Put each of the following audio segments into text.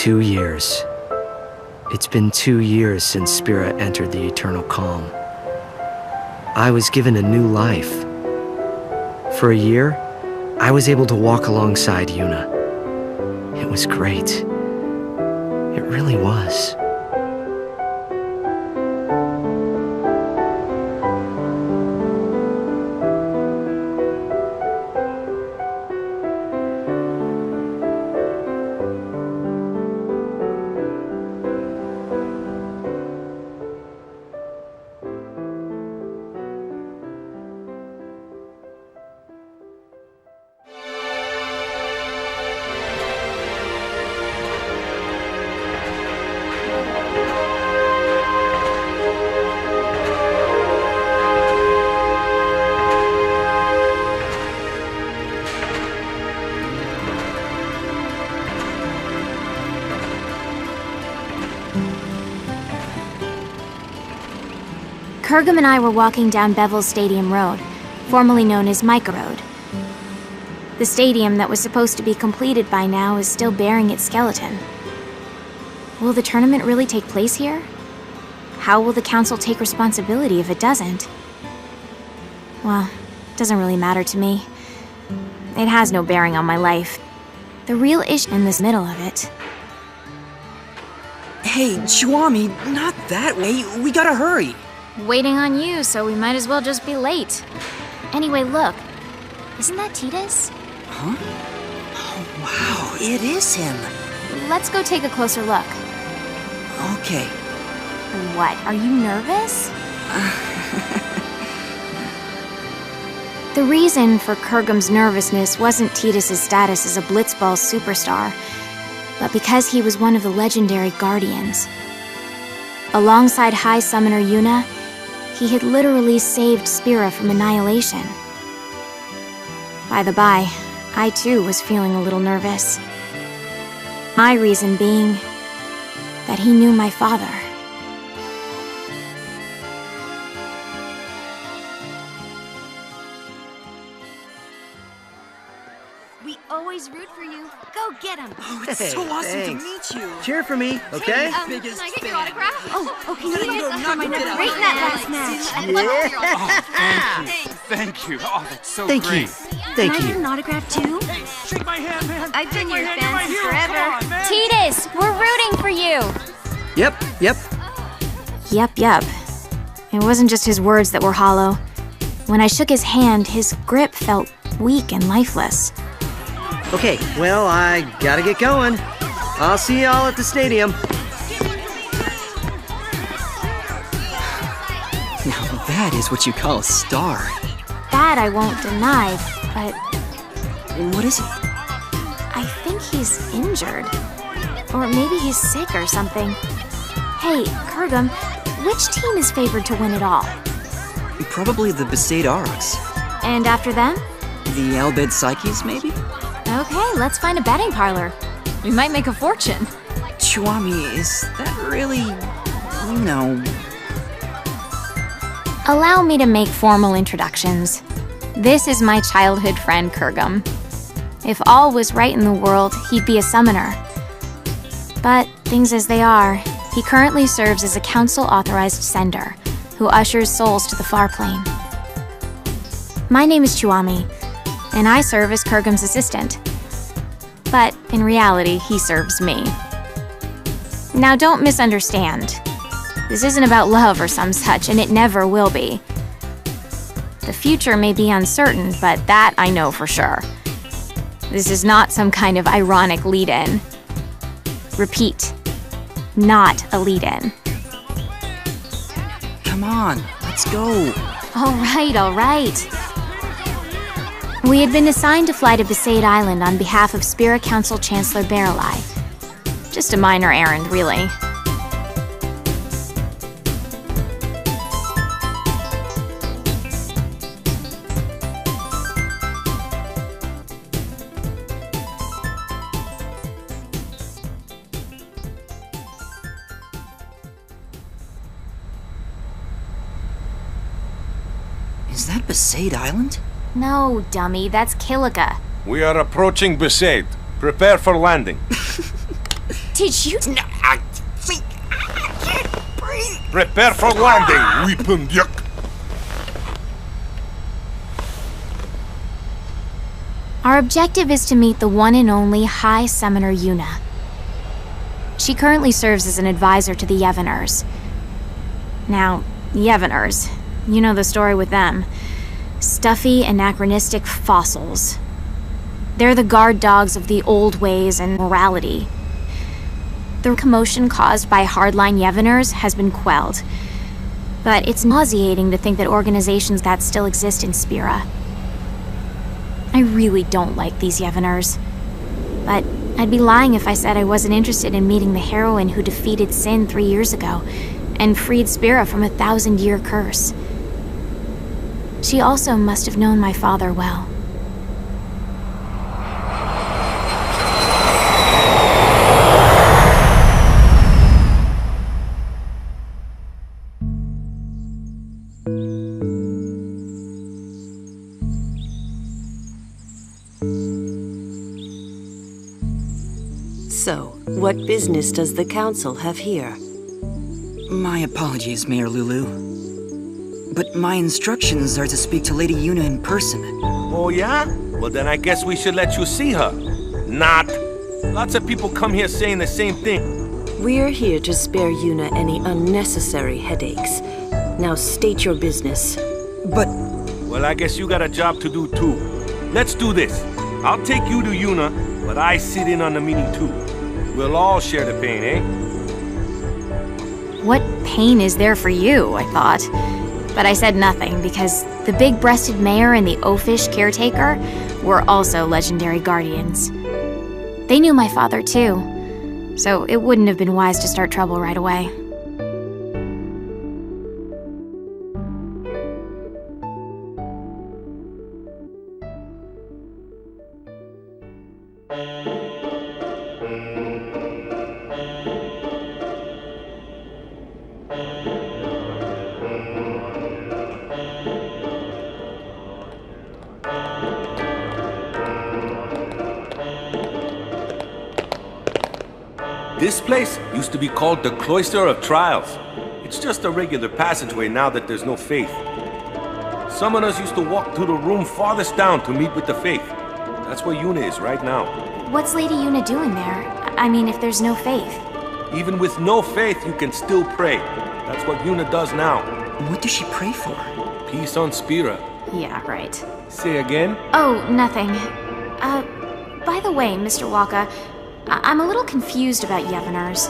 2 years. It's been 2 years since Spira entered the Eternal Calm. I was given a new life. For a year, I was able to walk alongside Yuna. It was great. It really was. Kurgum and I were walking down Bevel's Stadium Road, formerly known as Micah Road. The stadium that was supposed to be completed by now is still bearing its skeleton. Will the tournament really take place here? How will the council take responsibility if it doesn't? Well, it doesn't really matter to me. It has no bearing on my life. The real issue in this middle of it. Hey, Chuami, not that way. We gotta hurry. Waiting on you, so we might as well just be late. Anyway, look. Isn't that Tidus? Huh? Oh, wow, it is him. Let's go take a closer look. Okay. What, are you nervous? The reason for Kurgum's nervousness wasn't Tidus' status as a Blitzball superstar, but because he was one of the legendary Guardians. Alongside High Summoner Yuna, he had literally saved Spira from annihilation. By the by, I too was feeling a little nervous. My reason being that he knew my father. We always root for you. Go get him. Oh, it's so awesome to meet you. Cheer for me, okay? Hey, can I get your autograph? Oh, can you go guys knock my it number out. great in that last match? Oh, thank you. Oh, that's so Thank great. you. Can Thank I get you. an autograph too? Hey, shake my hand, man. I've been your Shake my hand, fan you're my hero. forever. Come on, man. Tidus, we're rooting for you! Yep. Yep. It wasn't just his words that were hollow. When I shook his hand, his grip felt weak and lifeless. Okay, well, I gotta get going. I'll see y'all at the stadium. Now that is what you call a star. That I won't deny, but What is it? I think he's injured. Or maybe he's sick or something. Hey, Kurgum, which team is favored to win it all? Probably the Besaid Aurochs. And after them? The Albed Psyches, maybe? Okay, let's find a betting parlor. We might make a fortune. Chuami, is that really... you know... Allow me to make formal introductions. This is my childhood friend, Kurgum. If all was right in the world, he'd be a summoner. But things as they are, he currently serves as a council-authorized sender, who ushers souls to the far plane. My name is Chuami, and I serve as Kurgum's assistant. But in reality, he serves me. Now don't misunderstand. This isn't about love or some such, and it never will be. The future may be uncertain, but that I know for sure. This is not some kind of ironic lead-in. Repeat, not a lead-in. Come on, let's go. All right. We had been assigned to fly to Besaid Island on behalf of Spira Council Chancellor Barreleye. Just a minor errand, really. Is that Besaid Island? No, dummy, that's Kilika. We are approaching Besaid. Prepare for landing. Did you? No, I think I can't breathe. Prepare for landing, weapon yuck. Our objective is to meet the one and only High Summoner Yuna. She currently serves as an advisor to the Yevoners. Now, Yevoners, you know the story with them. Stuffy, anachronistic fossils. They're the guard dogs of the old ways and morality. The commotion caused by hardline Yevoners has been quelled. But it's nauseating to think that organizations that still exist in Spira. I really don't like these Yevoners. But I'd be lying if I said I wasn't interested in meeting the heroine who defeated Sin 3 years ago and freed Spira from a 1,000-year curse. She also must have known my father well. So, what business does the Council have here? My apologies, Mayor Lulu. But my instructions are to speak to Lady Yuna in person. Oh yeah? Well then I guess we should let you see her. Not. Lots of people come here saying the same thing. We're here to spare Yuna any unnecessary headaches. Now state your business. But... Well, I guess you got a job to do too. Let's do this. I'll take you to Yuna, but I sit in on the meeting too. We'll all share the pain, eh? What pain is there for you, I thought. But I said nothing because the big-breasted mayor and the oafish caretaker were also legendary guardians. They knew my father too, so it wouldn't have been wise to start trouble right away. This place used to be called the Cloister of Trials. It's just a regular passageway now that there's no faith. Summoners used to walk to the room farthest down to meet with the faith. That's where Yuna is right now. What's Lady Yuna doing there? I mean, if there's no faith. Even with no faith, you can still pray. That's what Yuna does now. what does she pray for? Peace on Spira. Yeah, right. Say again? Oh, nothing. By the way, Mr. Waka, I'm a little confused about Yevoners.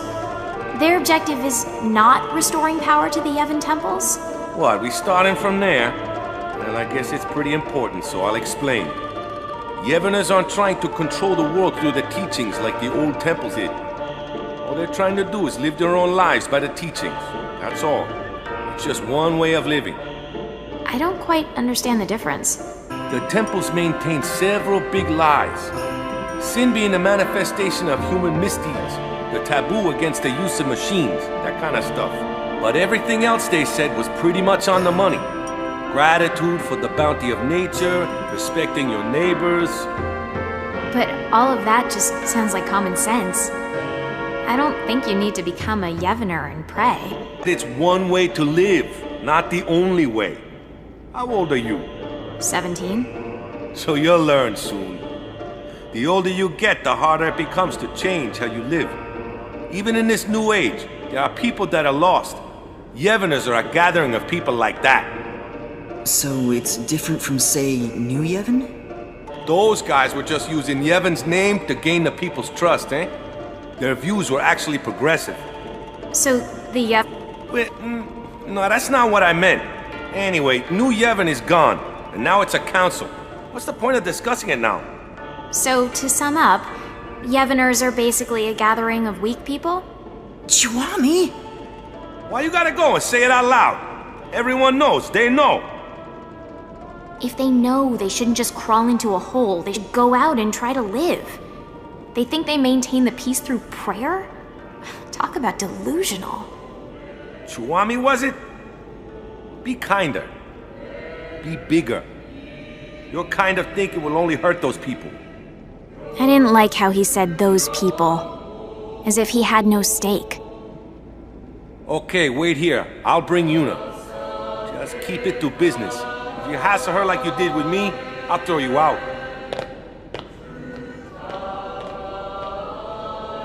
Their objective is not restoring power to the Yevon temples? What, we starting from there? Well, I guess it's pretty important, so I'll explain. Yevoners aren't trying to control the world through the teachings like the old temples did. All they're trying to do is live their own lives by the teachings. That's all. It's just one way of living. I don't quite understand the difference. The temples maintain several big lies. Sin being a manifestation of human misdeeds, the taboo against the use of machines, that kind of stuff. But everything else they said was pretty much on the money. Gratitude for the bounty of nature, respecting your neighbors. But all of that just sounds like common sense. I don't think you need to become a Yevoner and pray. It's one way to live, not the only way. How old are you? 17? So you'll learn soon. The older you get, the harder it becomes to change how you live. Even in this new age, there are people that are lost. Yevoners are a gathering of people like that. So it's different from, say, New Yevon? Those guys were just using Yevon's name to gain the people's trust, eh? Their views were actually progressive. So the Wait, no, that's not what I meant. Anyway, New Yevon is gone, and now it's a council. What's the point of discussing it now? So to sum up, Yevoners are basically a gathering of weak people? Chiwami? Why you gotta go and say it out loud? Everyone knows, they know. If they know, they shouldn't just crawl into a hole. They should go out and try to live. They think they maintain the peace through prayer? Talk about delusional. Chiwami, was it? Be kinder. Be bigger. Your kind of thinking will only hurt those people. I didn't like how he said those people. as if he had no stake. Okay, wait here. I'll bring Yuna. Just keep it to business. If you hassle her like you did with me, I'll throw you out.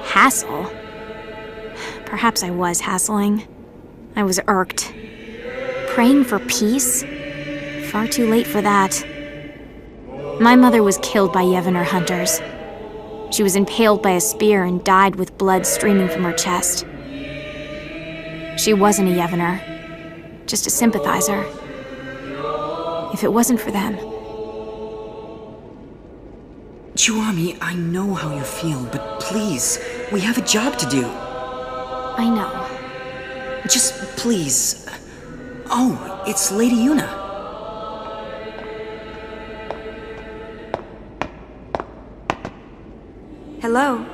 Hassle? Perhaps I was hassling. I was irked. Praying for peace? Far too late for that. My mother was killed by Yevner hunters. She was impaled by a spear and died with blood streaming from her chest. She wasn't a Yevner, just a sympathizer. If it wasn't for them... Chuami, I know how you feel, but please, we have a job to do. I know. Just please. Oh, it's Lady Yuna. Hello,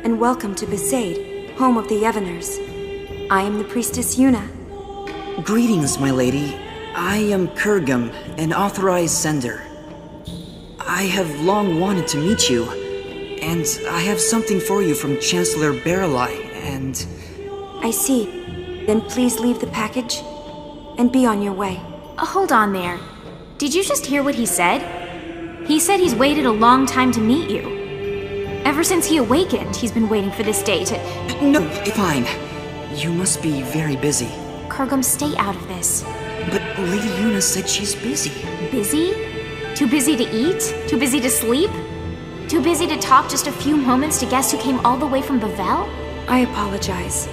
and welcome to Besaid, home of the Yevners. I am the priestess Yuna. Greetings, my lady. I am Kurgum, an authorized sender. I have long wanted to meet you, and I have something for you from Chancellor Baralai, and... I see. Then please leave the package, and be on your way. Hold on there. Did you just hear what he said? He said he's waited a long time to meet you. Ever since he awakened, he's been waiting for this day to... No, fine. You must be very busy. Kurgum, stay out of this. But Lady Yuna said she's busy. Busy? Too busy to eat? Too busy to sleep? Too busy to talk just a few moments to guests who came all the way from Bavel? I apologize.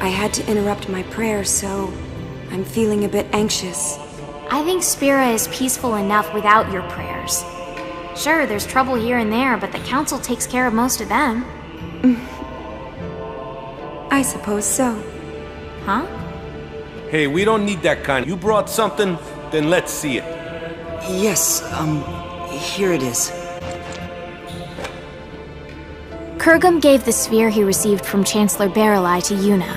I had to interrupt my prayers, so I'm feeling a bit anxious. I think Spira is peaceful enough without your prayers. Sure, there's trouble here and there, but the council takes care of most of them. I suppose so. Huh? Hey, we don't need that kind. You brought something? Then let's see it. Yes, here it is. Kurgum gave the sphere he received from Chancellor Baralai to Yuna.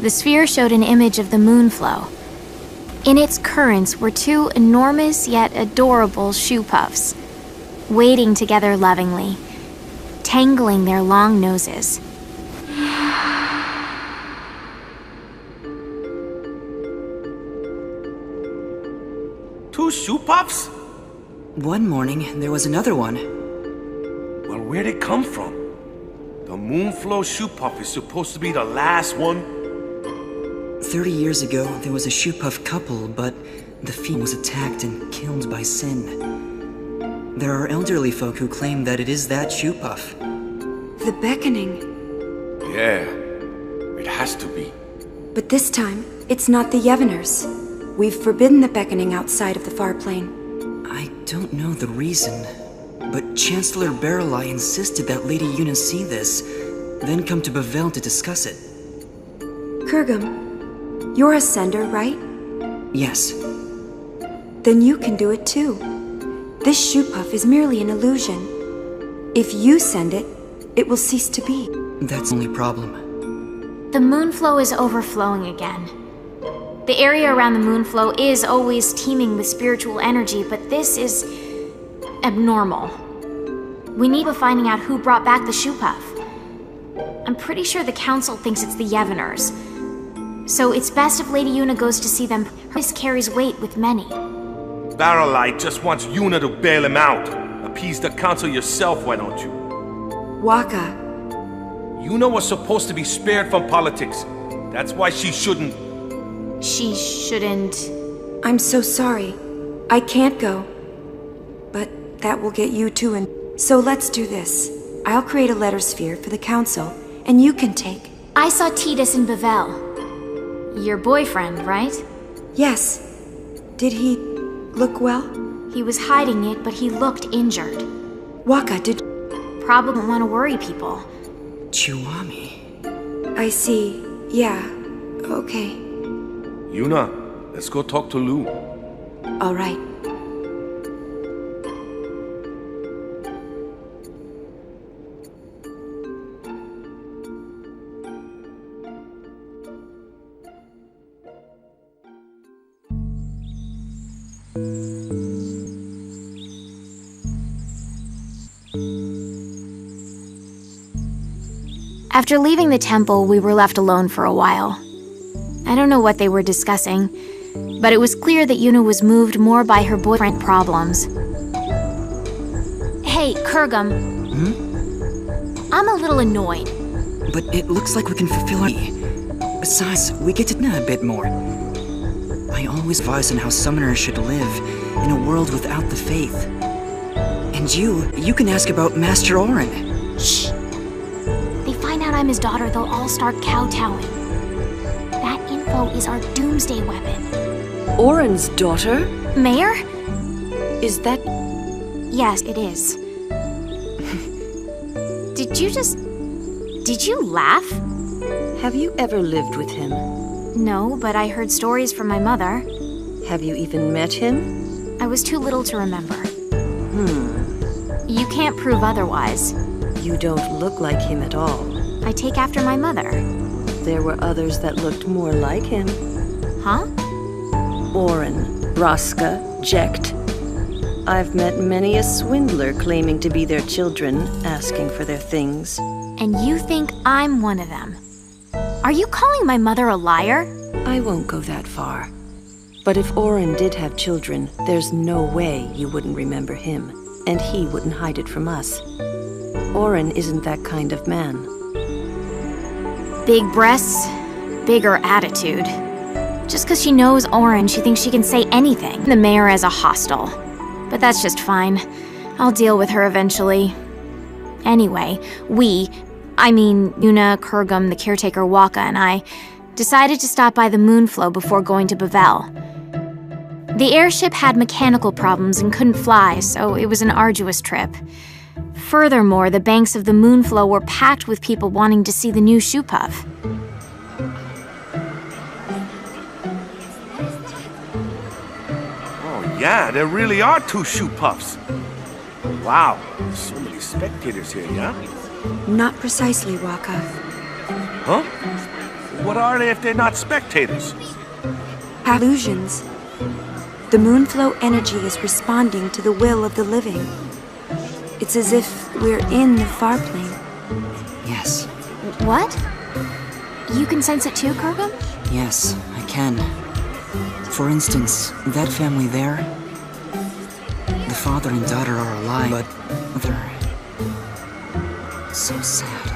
The sphere showed an image of the moonflow. In its currents were two enormous yet adorable shoe puffs, wading together lovingly, tangling their long noses. Two shoe puffs? One morning, there was another one. Well, where'd it come from? The Moonflow shoe puff is supposed to be the last one? 30 years ago, there was a shoe puff couple, but the female was attacked and killed by Sin. There are elderly folk who claim that it is that shoe puff. The beckoning. Yeah, it has to be. But this time, it's not the Yevners. We've forbidden the beckoning outside of the far plane. I don't know the reason, but Chancellor Baralai insisted that Lady Yuna see this, then come to Bavel to discuss it. Kurgum, you're a sender, right? Yes. Then you can do it too. This shoe puff is merely an illusion. If you send it, it will cease to be. That's the only problem. The moonflow is overflowing again. The area around the moonflow is always teeming with spiritual energy, but this is abnormal. We need to finding out who brought back the shoe puff. I'm pretty sure the council thinks it's the Yevners. So it's best if Lady Yuna goes to see them. This carries weight with many. Baralai just wants Yuna to bail him out. Appease the council yourself, why don't you? Waka. Yuna was supposed to be spared from politics. That's why she shouldn't... She shouldn't... I'm so sorry. I can't go. But that will get you two in. So let's do this. I'll create a letter sphere for the council, and you can take... I saw Tidus in Bavel. Your boyfriend, right? Yes. Did he look well? He was hiding it, but he looked injured. Waka, did... Probably don't want to worry people. Chuami. I see. Yeah. Okay. Yuna, let's go talk to Lou. All right. After leaving the temple, we were left alone for a while. I don't know what they were discussing, but it was clear that Yuna was moved more by her boyfriend problems. Hey, Kurgum. I'm a little annoyed. But it looks like we can fulfill our... Besides, we get to know a bit more. I always advise on how summoners should live in a world without the faith. And you can ask about Master Orin. Shh. They find out I'm his daughter, they'll all start kowtowing. That info is our doomsday weapon. Orin's daughter? Mayor? Is that... Yes, it is. Did you laugh? Have you ever lived with him? No, but I heard stories from my mother. Have you even met him? I was too little to remember. You can't prove otherwise. You don't look like him at all. I take after my mother. There were others that looked more like him. Huh? Orin, Raska, Jekt. I've met many a swindler claiming to be their children, asking for their things. And you think I'm one of them? Are you calling my mother a liar? I won't go that far. But if Orin did have children, there's no way you wouldn't remember him, and he wouldn't hide it from us. Orin isn't that kind of man. Big breasts, bigger attitude. Just because she knows Orin, she thinks she can say anything. The mayor as a hostile. But that's just fine. I'll deal with her eventually. Anyway, Yuna, Kurgum, the caretaker Waka, and I decided to stop by the Moonflow before going to Bavel. The airship had mechanical problems and couldn't fly, so it was an arduous trip. Furthermore, the banks of the Moonflow were packed with people wanting to see the new shoe puff. Oh yeah, there really are 2 shoe puffs. Wow, so many spectators here, yeah? Not precisely, Waka. Huh? What are they if they're not spectators? Illusions. The Moonflow energy is responding to the will of the living. It's as if we're in the far plane. Yes. What? You can sense it too, Kurgum? Yes, I can. For instance, that family there, the father and daughter are alive, but they're so sad.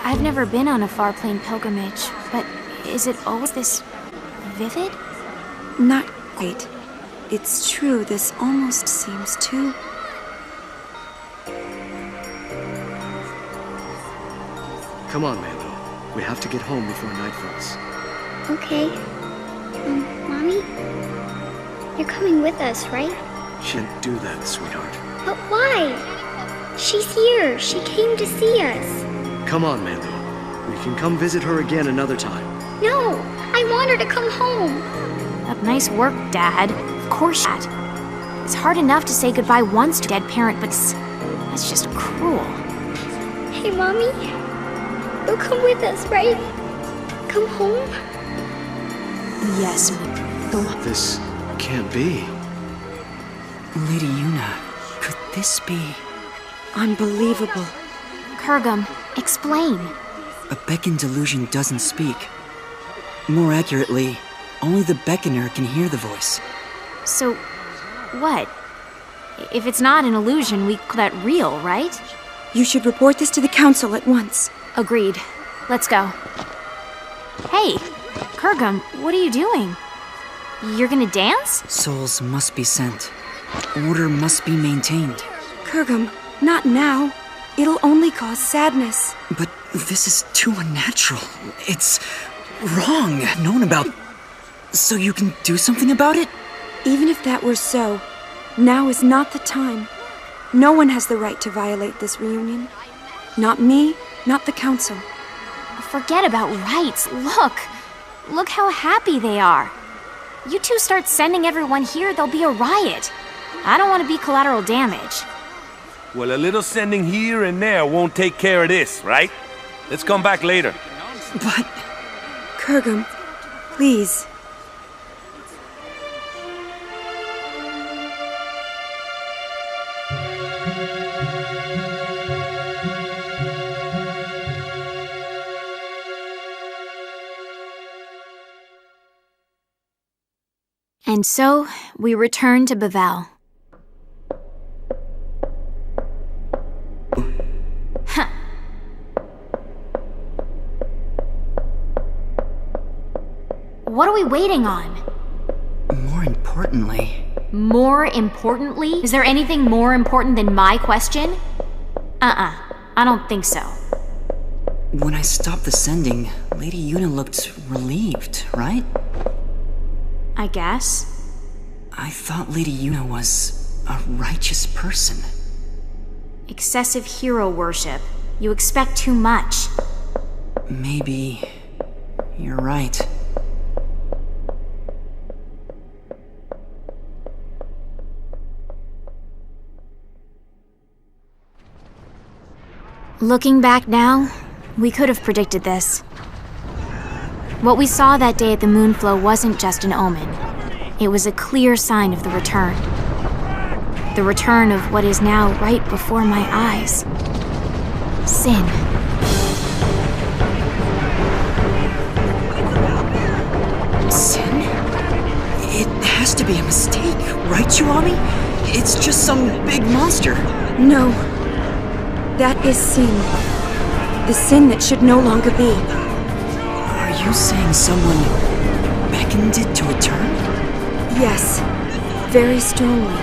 I've never been on a far plane pilgrimage, but is it always this vivid? Not quite. It's true, this almost seems too... Come on, Mando. We have to get home before night falls. Okay. Mommy? You're coming with us, right? She didn't do that, sweetheart. But why? She's here. She came to see us. Come on, Mando. We can come visit her again another time. No! I want her to come home! Nice work, Dad. Of course, Dad. It's hard enough to say goodbye once to a dead parent, but that's just cruel. Hey, Mommy? You'll come with us, right? Come home? Yes, This can't be. Lady Yuna, could this be... unbelievable. Kurgum, explain. A beckon delusion doesn't speak. More accurately, only the beckoner can hear the voice. So, what? If it's not an illusion, we call that real, right? You should report this to the council at once. Agreed. Let's go. Hey, Kurgum, what are you doing? You're gonna dance? Souls must be sent. Order must be maintained. Kurgum, not now. It'll only cause sadness. But this is too unnatural. It's wrong. Known about. So you can do something about it? Even if that were so, now is not the time. No one has the right to violate this reunion. Not me, not the council. Forget about rights. Look how happy they are. You two start sending everyone here, there'll be a riot. I don't want to be collateral damage. Well, a little sending here and there won't take care of this, right? Let's come back later. But... Kurgum, please. And so, we returned to Bavel. Huh. What are we waiting on? More importantly... More importantly? Is there anything more important than my question? I don't think so. When I stopped the sending, Lady Yuna looked relieved, right? I guess. I thought Lady Yuna was a righteous person. Excessive hero worship. You expect too much. Maybe... you're right. Looking back now, we could have predicted this. What we saw that day at the Moonflow wasn't just an omen. It was a clear sign of the return. The return of what is now right before my eyes. Sin. Sin? It has to be a mistake, right, Chuami? It's just some big monster. No. That is sin. The sin that should no longer be. Are you saying someone beckoned it to return? Yes. Very strongly.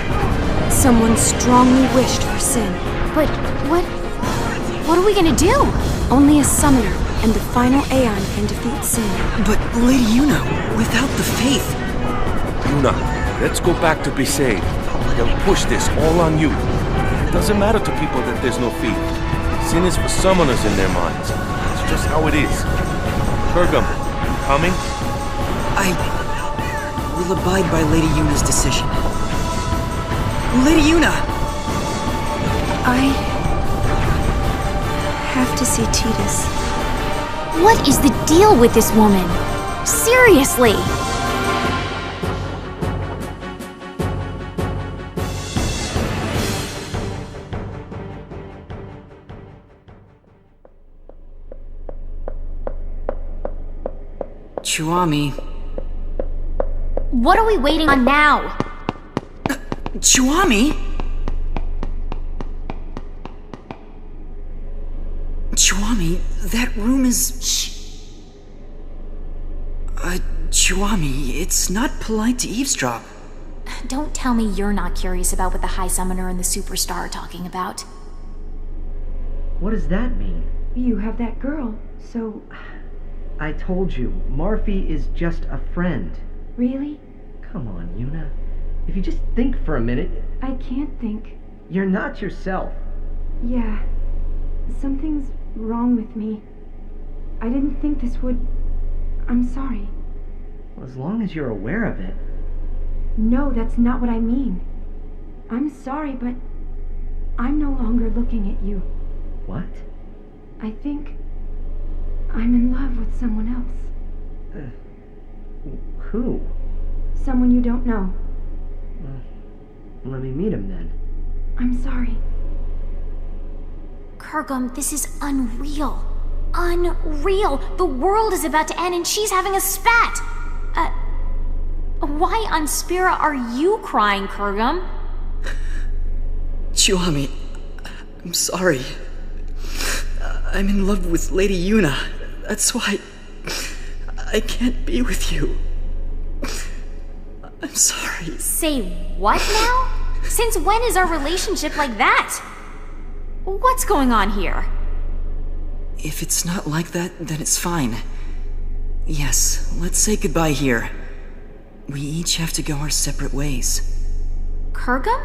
Someone strongly wished for sin. But what are we gonna do? Only a summoner and the final Aeon can defeat sin. But Lady Yuna, without the faith... Yuna, let's go back to Besaid. They'll push this all on you. It doesn't matter to people that there's no faith. Sin is for summoners in their minds. It's just how it is. Kurgum, you coming? I will abide by Lady Yuna's decision. Lady Yuna! I have to see Tidus. What is the deal with this woman? Seriously! Chuami... What are we waiting on now? Chuami? Chuami, that room is... Shh. Chuami, it's not polite to eavesdrop. Don't tell me you're not curious about what the High Summoner and the Superstar are talking about. What does that mean? You have that girl, so... I told you, Marfi is just a friend. Really? Come on, Yuna. If you just think for a minute... I can't think. You're not yourself. Yeah. Something's wrong with me. I didn't think this would... I'm sorry. Well, as long as you're aware of it. No, that's not what I mean. I'm sorry, but I'm no longer looking at you. What? I think I'm in love with someone else. Who? Someone you don't know. Well, let me meet him then. I'm sorry. Kurgum, this is unreal. Unreal! The world is about to end and she's having a spat! Why on Spira are you crying, Kurgum? Chuami, I'm sorry. I'm in love with Lady Yuna. That's why I can't be with you. I'm sorry. Say what now? Since when is our relationship like that? What's going on here? If it's not like that, then it's fine. Yes, let's say goodbye here. We each have to go our separate ways. Kurgum?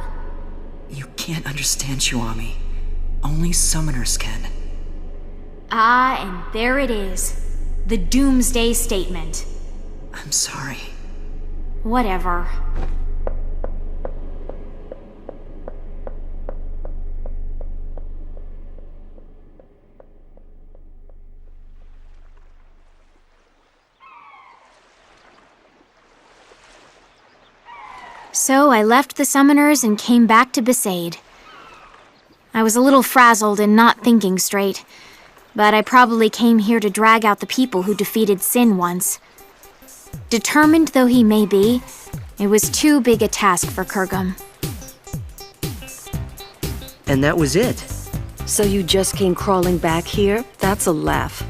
You can't understand, Chuami. Only summoners can. Ah, and there it is. The Doomsday Statement. I'm sorry. Whatever. So I left the summoners and came back to Besaid. I was a little frazzled and not thinking straight, but I probably came here to drag out the people who defeated Sin once. Determined though he may be, It was too big a task for Kurgum. And that was it. So you just came crawling back here? That's a laugh.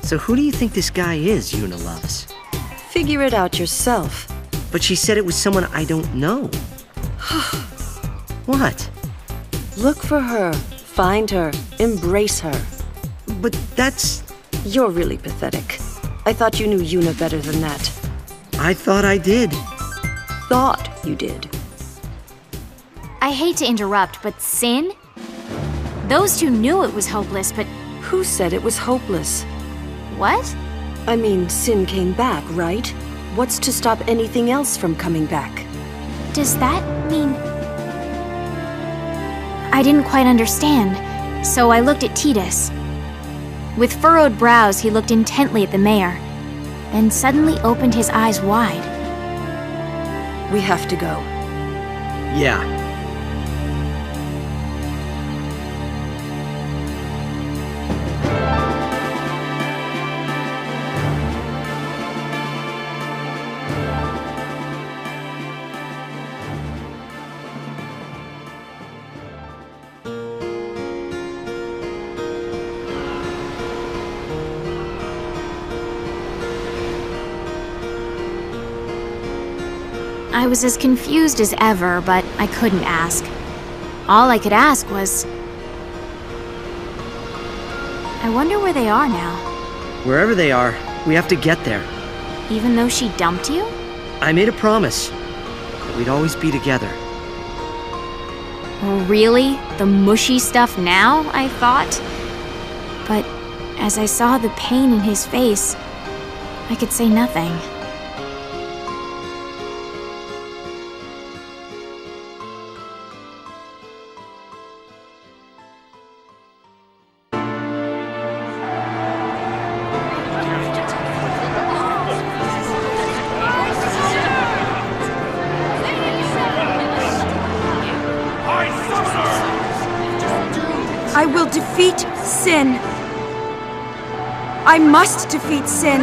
So who do you think this guy is Yuna loves? Figure it out yourself. But she said it was someone I don't know. What? Look for her. Find her. Embrace her. But that's... You're really pathetic. I thought you knew Yuna better than that. I thought I did. Thought you did. I hate to interrupt, but Sin? Those two knew it was hopeless, but... Who said it was hopeless? What? I mean, Sin came back, right? What's to stop anything else from coming back? Does that mean... I didn't quite understand, so I looked at Tidus. With furrowed brows, he looked intently at the mayor, then suddenly opened his eyes wide. We have to go. Yeah. I was as confused as ever, but I couldn't ask. All I could ask was... I wonder where they are now. Wherever they are, we have to get there. Even though she dumped you? I made a promise that we'd always be together. Really? The mushy stuff now, I thought? But as I saw the pain in his face, I could say nothing. I will defeat Sin. I must defeat Sin.